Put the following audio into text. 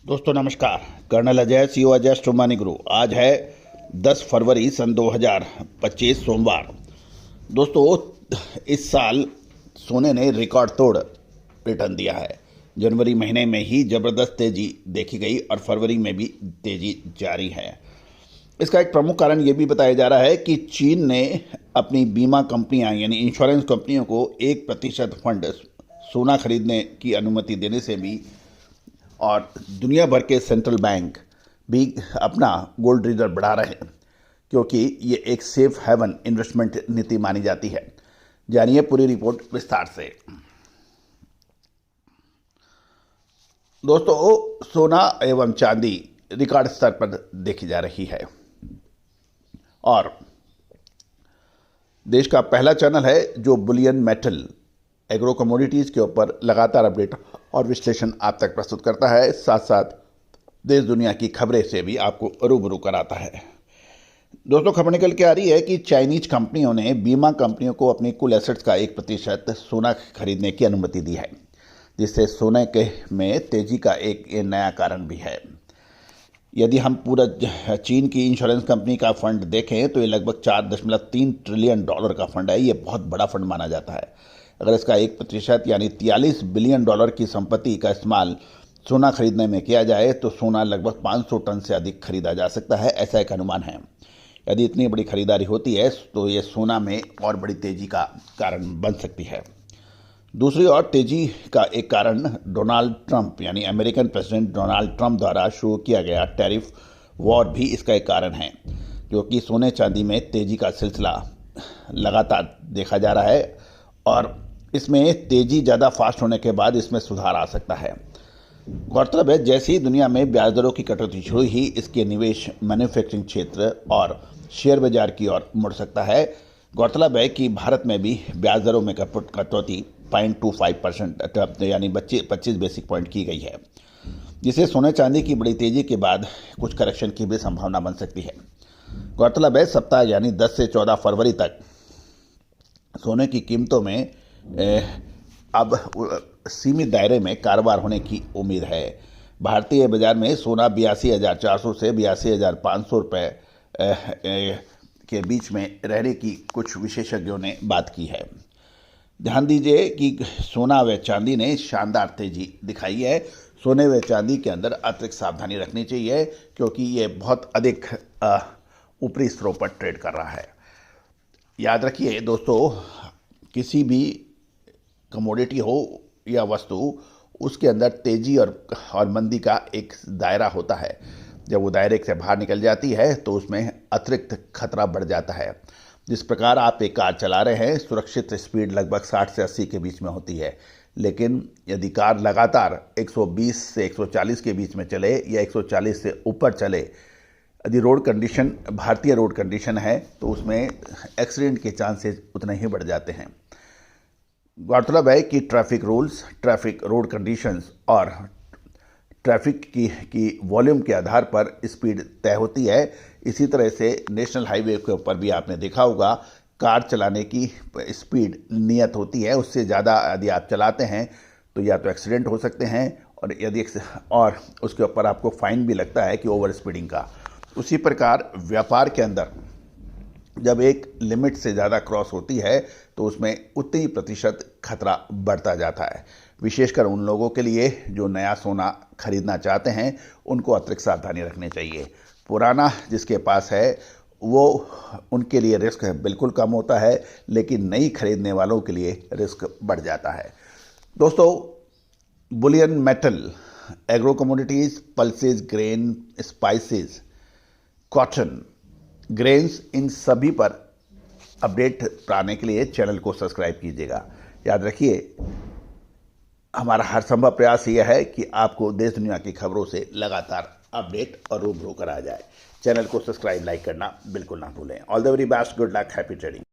दोस्तों नमस्कार। Colonel Ajay CO Ajay स्ट्रोमानी गुरु। आज है 10 फरवरी सन 2025 सोमवार। दोस्तों इस साल सोने ने रिकॉर्ड तोड़ रिटर्न दिया है। जनवरी महीने में ही जबरदस्त तेजी देखी गई और फरवरी में भी तेजी जारी है। इसका एक प्रमुख कारण ये भी बताया जा रहा है कि चीन ने अपनी बीमा कंपनियां यानी इंश्योरेंस कंपनियों को 1% फंड सोना खरीदने की अनुमति देने से भी और दुनिया भर के सेंट्रल बैंक भी अपना गोल्ड रिजर्व बढ़ा रहे हैं, क्योंकि ये एक सेफ हेवन इन्वेस्टमेंट नीति मानी जाती है। जानिए पूरी रिपोर्ट विस्तार से। दोस्तों सोना एवं चांदी रिकॉर्ड स्तर पर देखी जा रही है और देश का पहला चैनल है जो बुलियन मेटल एग्रो कमोडिटीज़ के ऊपर लगातार अपडेट और विश्लेषण आप तक प्रस्तुत करता है, साथ साथ देश दुनिया की खबरें से भी आपको रूबरू कराता है। दोस्तों खबर निकल के आ रही है कि चाइनीज कंपनियों ने बीमा कंपनियों को अपनी कुल एसेट्स का 1% सोना खरीदने की अनुमति दी है, जिससे सोने के में तेजी का एक नया कारण भी है। यदि हम पूरा चीन की इंश्योरेंस कंपनी का फंड देखें तो ये लगभग 4.3 ट्रिलियन डॉलर का फंड है। ये बहुत बड़ा फंड माना जाता है। अगर इसका 1% यानी 43 बिलियन डॉलर की संपत्ति का इस्तेमाल सोना खरीदने में किया जाए तो सोना लगभग 500 टन से अधिक खरीदा जा सकता है, ऐसा एक अनुमान है। यदि इतनी बड़ी खरीदारी होती है तो ये सोना में और बड़ी तेजी का कारण बन सकती है। दूसरी ओर तेजी का एक कारण डोनाल्ड ट्रंप यानी अमेरिकन प्रेसिडेंट डोनाल्ड ट्रंप द्वारा शुरू किया गया टैरिफ वॉर भी इसका एक कारण है, जो कि सोने चांदी में तेजी का सिलसिला लगातार देखा जा रहा है और इसमें तेजी ज़्यादा फास्ट होने के बाद इसमें सुधार आ सकता है। गौरतलब है जैसे ही दुनिया में ब्याज दरों की कटौती शुरू हुई, इसके निवेश मैन्युफैक्चरिंग क्षेत्र और शेयर बाजार की ओर मुड़ सकता है। गौरतलब है कि भारत में भी ब्याज दरों में कटौती 0.25% यानी 25 बेसिक पॉइंट की गई है, जिसे सोने चांदी की बड़ी तेजी के बाद कुछ करेक्शन की भी संभावना बन सकती है। गौरतलब है सप्ताह यानी 10 से 14 फरवरी तक सोने की कीमतों में अब सीमित दायरे में कारोबार होने की उम्मीद है। भारतीय बाजार में सोना 82,400 से 82,500 रुपये के बीच में रहने की कुछ विशेषज्ञों ने बात की है। ध्यान दीजिए कि सोना व चांदी ने शानदार तेजी दिखाई है। सोने व चांदी के अंदर अतिरिक्त सावधानी रखनी चाहिए, क्योंकि ये बहुत अधिक ऊपरी स्तरों पर ट्रेड कर रहा है। याद रखिए दोस्तों, किसी भी कमोडिटी हो या वस्तु, उसके अंदर तेजी और मंदी का एक दायरा होता है। जब वो दायरे से बाहर निकल जाती है तो उसमें अतिरिक्त खतरा बढ़ जाता है। जिस प्रकार आप एक कार चला रहे हैं, सुरक्षित स्पीड लगभग 60 से 80 के बीच में होती है, लेकिन यदि कार लगातार 120 से 140 के बीच में चले या 140 से ऊपर चले, यदि रोड कंडीशन भारतीय रोड कंडीशन है तो उसमें एक्सीडेंट के चांसेस उतने ही बढ़ जाते हैं। गौरतलब है कि traffic rules, traffic road conditions और ट्रैफिक की वॉल्यूम के आधार पर स्पीड तय होती है। इसी तरह से नेशनल हाईवे के ऊपर भी आपने देखा होगा, कार चलाने की स्पीड नियत होती है, उससे ज़्यादा यदि आप चलाते हैं तो या तो एक्सीडेंट हो सकते हैं और उसके ऊपर आपको फाइन भी लगता है कि ओवर स्पीडिंग का। उसी प्रकार व्यापार के अंदर जब एक लिमिट से ज़्यादा क्रॉस होती है तो उसमें उतनी ही प्रतिशत खतरा बढ़ता जाता है। विशेषकर उन लोगों के लिए जो नया सोना खरीदना चाहते हैं, उनको अतिरिक्त सावधानी रखनी चाहिए। पुराना जिसके पास है वो उनके लिए रिस्क बिल्कुल कम होता है, लेकिन नई खरीदने वालों के लिए रिस्क बढ़ जाता है। दोस्तों bullion metal, agro commodities, pulses, grain, spices, cotton, grains, इन सभी पर अपडेट पाने के लिए चैनल को सब्सक्राइब कीजिएगा। याद रखिए हमारा हर संभव प्रयास यह है कि आपको देश दुनिया की खबरों से लगातार अपडेट और रूबरू कराया जाए। चैनल को सब्सक्राइब, लाइक करना बिल्कुल ना भूलें। All the very best, good luck, happy trading.